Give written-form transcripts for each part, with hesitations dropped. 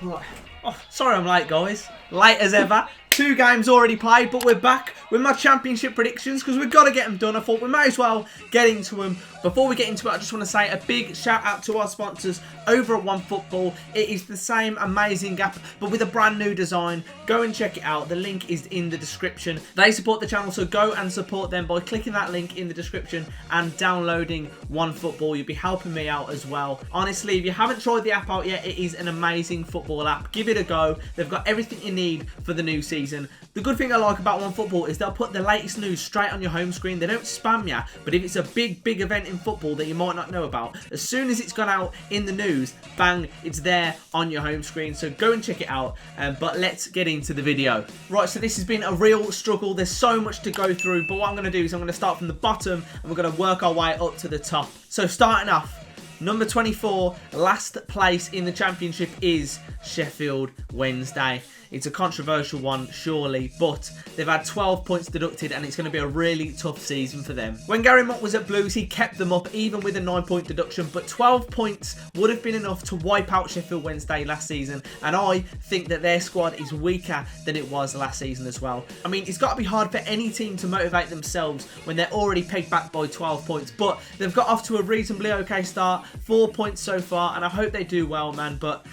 Right. Sorry I'm late, guys. Late as ever. 2 games already played, but we're back with my championship predictions because we've got to get them done. I thought we may as well get into them. Before we get into it, I just want to say a big shout out to our sponsors over at OneFootball. It is the same amazing app, but with a brand new design. Go and check it out. The link is in the description. They support the channel, so go and support them by clicking that link in the description and downloading OneFootball. You'll be helping me out as well. Honestly, if you haven't tried the app out yet, it is an amazing football app. Give it a go. They've got everything you need for the new season. The good thing I like about OneFootball is they'll put the latest news straight on your home screen. They don't spam you, but if it's a big event in football that you might not know about, as soon as it's gone out in the news, bang, it's there on your home screen. So go and check it out. But let's get into the video. Right, so this has been a real struggle. There's so much to go through, but what I'm going to do is I'm going to start from the bottom and we're going to work our way up to the top. So starting off, number 24, last place in the championship is Sheffield Wednesday. It's a controversial one, surely, but they've had 12 points deducted and it's going to be a really tough season for them. When Gary Monk was at Blues, he kept them up even with a 9-point deduction, but 12 points would have been enough to wipe out Sheffield Wednesday last season, and I think that their squad is weaker than it was last season as well. I mean, it's got to be hard for any team to motivate themselves when they're already pegged back by 12 points, but they've got off to a reasonably okay start, 4 points so far, and I hope they do well, man, but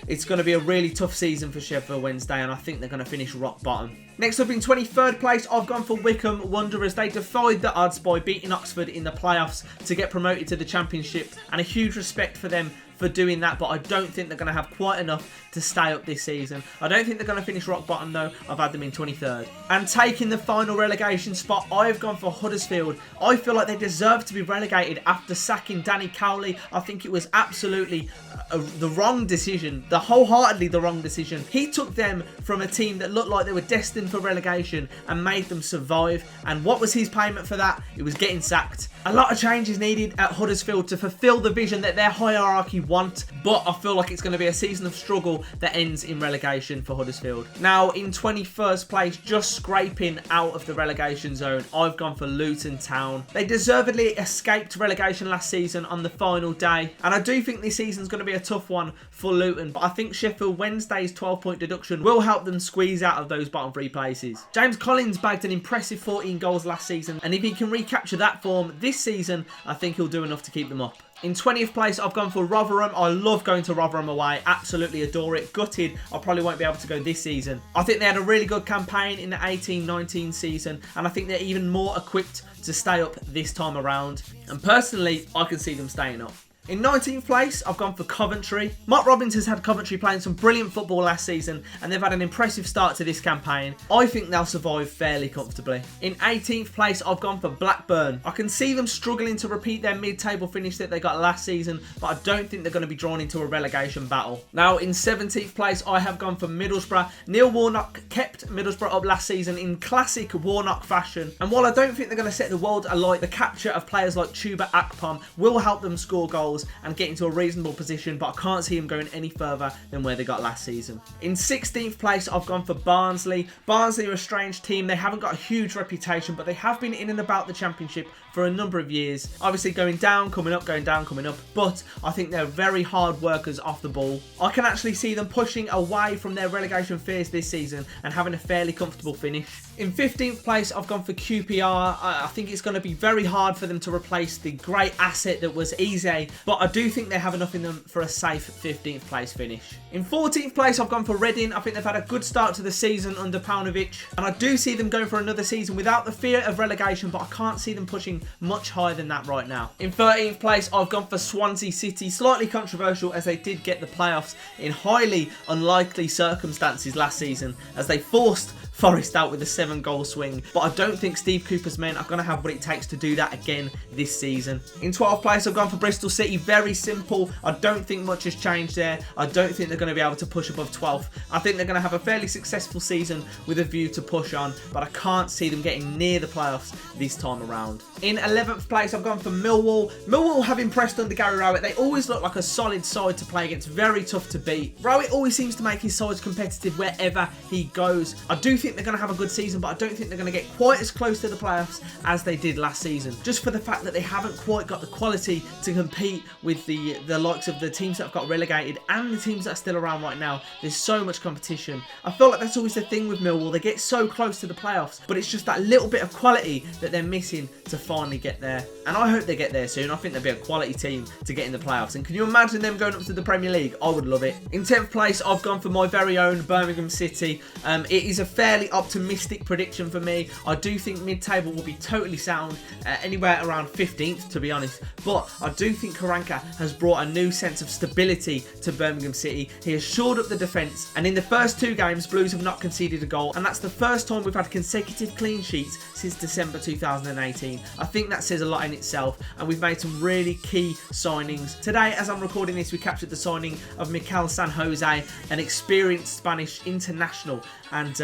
it's going to be a really tough season for Sheffield Wednesday, and I think they're going to finish rock bottom. Next up in 23rd place, I've gone for Wycombe Wanderers. They defied the odds by beating Oxford in the playoffs to get promoted to the Championship, and a huge respect for them for doing that, but I don't think they're going to have quite enough to stay up this season. I don't think they're going to finish rock bottom though. I've had them in 23rd. And taking the final relegation spot, I've gone for Huddersfield. I feel like they deserve to be relegated after sacking Danny Cowley. I think it was absolutely the wrong decision, wholeheartedly the wrong decision. He took them from a team that looked like they were destined for relegation and made them survive. And what was his payment for that? It was getting sacked. A lot of changes needed at Huddersfield to fulfill the vision that their hierarchy want, but I feel like it's going to be a season of struggle that ends in relegation for Huddersfield. Now in 21st place, just scraping out of the relegation zone, I've gone for Luton Town. They deservedly escaped relegation last season on the final day, and I do think this season's going to be a tough one for Luton, but I think Sheffield Wednesday's 12-point deduction will help them squeeze out of those bottom 3 places. James Collins bagged an impressive 14 goals last season, and if he can recapture that form this season, I think he'll do enough to keep them up. In 20th place, I've gone for Rotherham. I love going to Rotherham away. Absolutely adore it. Gutted, I probably won't be able to go this season. I think they had a really good campaign in the 18-19 season, and I think they're even more equipped to stay up this time around. And personally, I can see them staying up. In 19th place, I've gone for Coventry. Mark Robbins has had Coventry playing some brilliant football last season, and they've had an impressive start to this campaign. I think they'll survive fairly comfortably. In 18th place, I've gone for Blackburn. I can see them struggling to repeat their mid-table finish that they got last season, but I don't think they're going to be drawn into a relegation battle. Now, in 17th place, I have gone for Middlesbrough. Neil Warnock kept Middlesbrough up last season in classic Warnock fashion, and while I don't think they're going to set the world alight, the capture of players like Chuba Akpom will help them score goals and get into a reasonable position, but I can't see them going any further than where they got last season. In 16th place, I've gone for Barnsley. Barnsley are a strange team. They haven't got a huge reputation, but they have been in and about the Championship for a number of years. Obviously going down, coming up, going down, coming up, but I think they're very hard workers off the ball. I can actually see them pushing away from their relegation fears this season and having a fairly comfortable finish. In 15th place, I've gone for QPR. I think it's going to be very hard for them to replace the great asset that was Eze, but I do think they have enough in them for a safe 15th place finish. In 14th place, I've gone for Reading. I think they've had a good start to the season under Paunovic, and I do see them going for another season without the fear of relegation, but I can't see them pushing much higher than that right now. In 13th place, I've gone for Swansea City. Slightly controversial as they did get the playoffs in highly unlikely circumstances last season as they forced Forest out with a 7-goal swing, but I don't think Steve Cooper's men are going to have what it takes to do that again this season. In 12th place, I've gone for Bristol City. Very simple. I don't think much has changed there. I don't think they're going to be able to push above 12th. I think they're going to have a fairly successful season with a view to push on, but I can't see them getting near the playoffs this time around. In 11th place, I've gone for Millwall. Millwall have impressed under Gary Rowett. They always look like a solid side to play against, very tough to beat. Rowett always seems to make his sides competitive wherever he goes. I do think they're going to have a good season, but I don't think they're going to get quite as close to the playoffs as they did last season, just for the fact that they haven't quite got the quality to compete compete with the likes of the teams that have got relegated and the teams that are still around right now. There's so much competition. I feel like that's always the thing with Millwall. They get so close to the playoffs, but it's just that little bit of quality that they're missing to finally get there. And I hope they get there soon. I think they'll be a quality team to get in the playoffs. And can you imagine them going up to the Premier League? I would love it. In 10th place, I've gone for my very own Birmingham City. It is a fairly optimistic prediction for me. I do think mid-table will be totally sound, anywhere around 15th, to be honest. But I do think Karanka has brought a new sense of stability to Birmingham City. He has shored up the defence, and in the first 2 games, Blues have not conceded a goal, and that's the first time we've had consecutive clean sheets since December 2018. I think that says a lot in itself, and we've made some really key signings. Today, as I'm recording this, we captured the signing of Mikel San Jose, an experienced Spanish international, and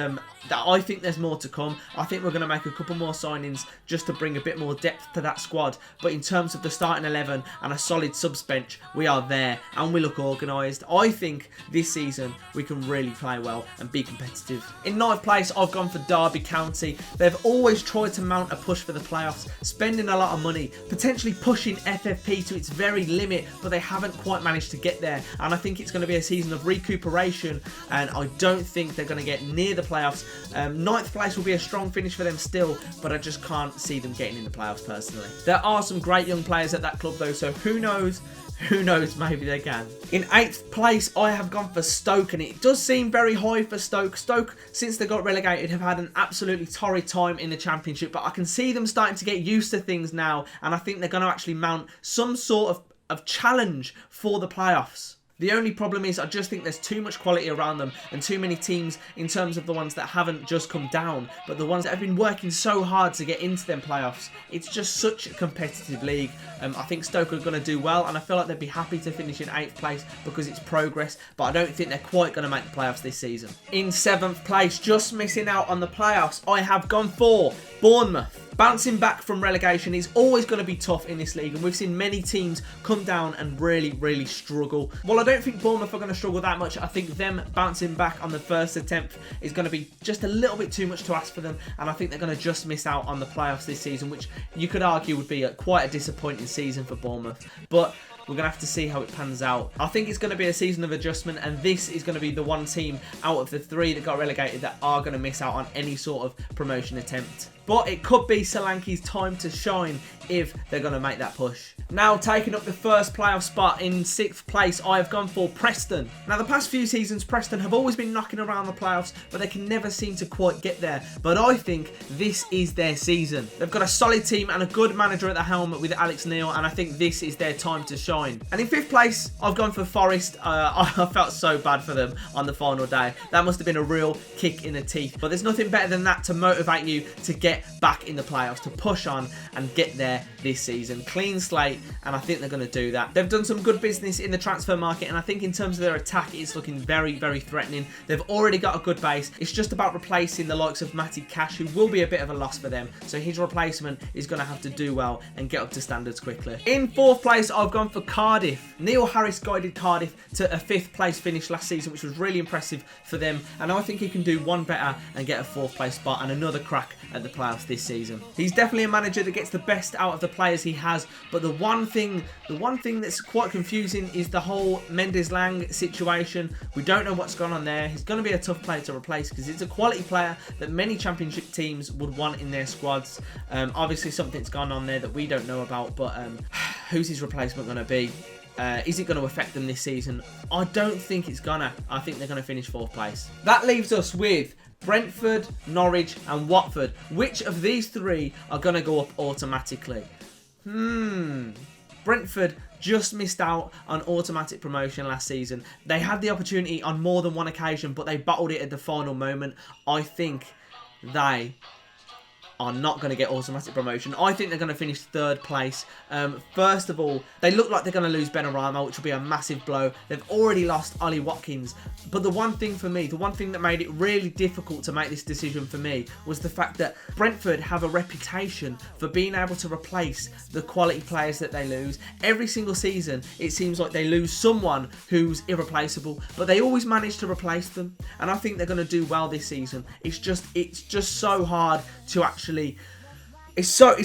I think there's more to come. I think we're going to make a couple more signings just to bring a bit more depth to that squad. But in terms of the starting 11 and a solid subs bench, we are there and we look organised. I think this season we can really play well and be competitive. In 9th place, I've gone for Derby County. They've always tried to mount a push for the playoffs, spending a lot of money, potentially pushing FFP to its very limit, but they haven't quite managed to get there. And I think it's going to be a season of recuperation, and I don't think they're going to get near the playoffs. 9th place will be a strong finish for them still, but I just can't see them getting in the playoffs personally. There are some great young players at that club though, so who knows, maybe they can. In 8th place, I have gone for Stoke, and it does seem very high for Stoke. Stoke, since they got relegated, have had an absolutely torrid time in the Championship, but I can see them starting to get used to things now, and I think they're going to actually mount some sort of challenge for the playoffs. The only problem is I just think there's too much quality around them and too many teams in terms of the ones that haven't just come down, but the ones that have been working so hard to get into them playoffs. It's just such a competitive league. I think Stoke are going to do well, and I feel like they'd be happy to finish in 8th place because it's progress, but I don't think they're quite going to make the playoffs this season. In 7th place, just missing out on the playoffs, I have gone for Bournemouth. Bouncing back from relegation is always going to be tough in this league, and we've seen many teams come down and really struggle. Well, I don't think Bournemouth are going to struggle that much. I think them bouncing back on the first attempt is going to be just a little bit too much to ask for them, and I think they're going to just miss out on the playoffs this season, which you could argue would be quite a disappointing season for Bournemouth. But we're going to have to see how it pans out. I think it's going to be a season of adjustment, and this is going to be the one team out of the 3 that got relegated that are going to miss out on any sort of promotion attempt. But it could be Solanke's time to shine if they're going to make that push. Now, taking up the first playoff spot in 6th place, I have gone for Preston. Now, the past few seasons, Preston have always been knocking around the playoffs, but they can never seem to quite get there. But I think this is their season. They've got a solid team and a good manager at the helm with Alex Neil, and I think this is their time to shine. And in 5th place, I've gone for Forest. I felt so bad for them on the final day. That must have been a real kick in the teeth. But there's nothing better than that to motivate you to get back in the playoffs, to push on and get there this season. Clean slate, and I think they're going to do that. They've done some good business in the transfer market, and I think in terms of their attack, it's looking very threatening. They've already got a good base. It's just about replacing the likes of Matty Cash, who will be a bit of a loss for them. So his replacement is going to have to do well and get up to standards quickly. In 4th place, I've gone for Cardiff. Neil Harris guided Cardiff to a 5th place finish last season, which was really impressive for them, and I think he can do one better and get a 4th place spot and another crack at the playoffs this season. He's definitely a manager that gets the best out of the players he has, but the one thing that's quite confusing is the whole Mendes Lang situation. We don't know what's gone on there. He's going to be a tough player to replace because it's a quality player that many Championship teams would want in their squads. Obviously something's gone on there that we don't know about, but who's his replacement going to be? Is it going to affect them this season? I don't think it's gonna. I think they're going to finish 4th place. That leaves us with Brentford, Norwich and Watford. Which of these 3 are going to go up automatically? Brentford just missed out on automatic promotion last season. They had the opportunity on more than one occasion, but they bottled it at the final moment. I think they are not going to get automatic promotion. I think they're going to finish 3rd place. First of all, they look like they're going to lose Benrahma, which will be a massive blow. They've already lost Ollie Watkins. But the one thing for me, the one thing that made it really difficult to make this decision for me was the fact that Brentford have a reputation for being able to replace the quality players that they lose. Every single season, it seems like they lose someone who's irreplaceable, but they always manage to replace them. And I think they're going to do well this season. It's just so hard to actually. It's so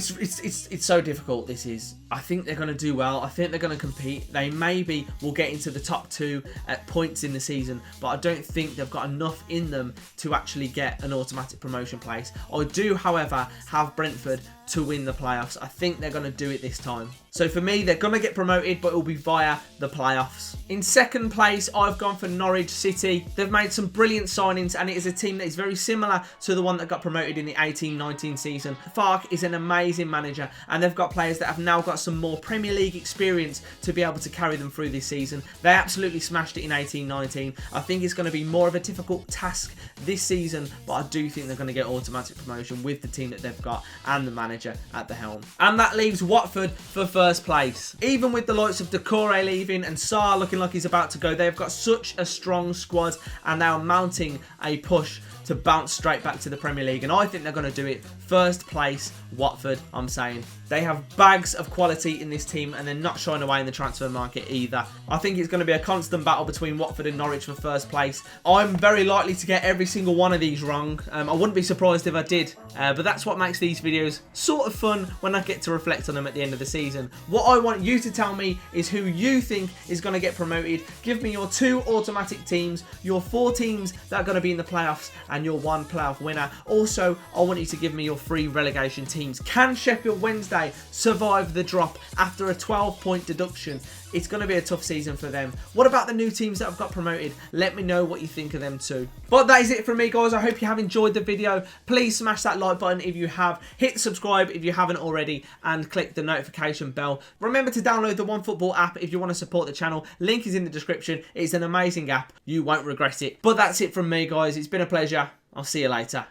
difficult. This is. I think they're going to do well. I think they're going to compete. They maybe will get into the top 2 at points in the season, but I don't think they've got enough in them to actually get an automatic promotion place. I do, however, have Brentford to win the playoffs. I think they're going to do it this time. So for me, they're going to get promoted, but it will be via the playoffs. In second place, I've gone for Norwich City. They've made some brilliant signings, and it is a team that is very similar to the one that got promoted in the 18-19 season. Farke is an amazing manager, and they've got players that have now got some more Premier League experience to be able to carry them through this season. They absolutely smashed it in 18-19. I think it's going to be more of a difficult task this season, but I do think they're going to get automatic promotion with the team that they've got and the manager at the helm. And that leaves Watford for first place. Even with the likes of Decore leaving and Sarr looking like he's about to go, they've got such a strong squad and they are mounting a push to bounce straight back to the Premier League, and I think they're going to do it. First place, Watford, I'm saying. They have bags of quality in this team, and they're not shying away in the transfer market either. I think it's going to be a constant battle between Watford and Norwich for first place. I'm very likely to get every single one of these wrong. I wouldn't be surprised if I did, but that's what makes these videos sort of fun when I get to reflect on them at the end of the season. What I want you to tell me is who you think is going to get promoted. Give me your 2 automatic teams, your 4 teams that are going to be in the playoffs, and your 1 playoff winner. Also, I want you to give me your 3 relegation teams. Can Sheffield Wednesday survive the drop after a 12-point deduction? It's going to be a tough season for them. What about the new teams that have got promoted? Let me know what you think of them too. But that is it from me, guys. I hope you have enjoyed the video. Please smash that like button if you have. Hit subscribe if you haven't already, and click the notification bell. Remember to download the OneFootball app if you want to support the channel. Link is in the description. It's an amazing app. You won't regret it. But that's it from me, guys. It's been a pleasure. I'll see you later.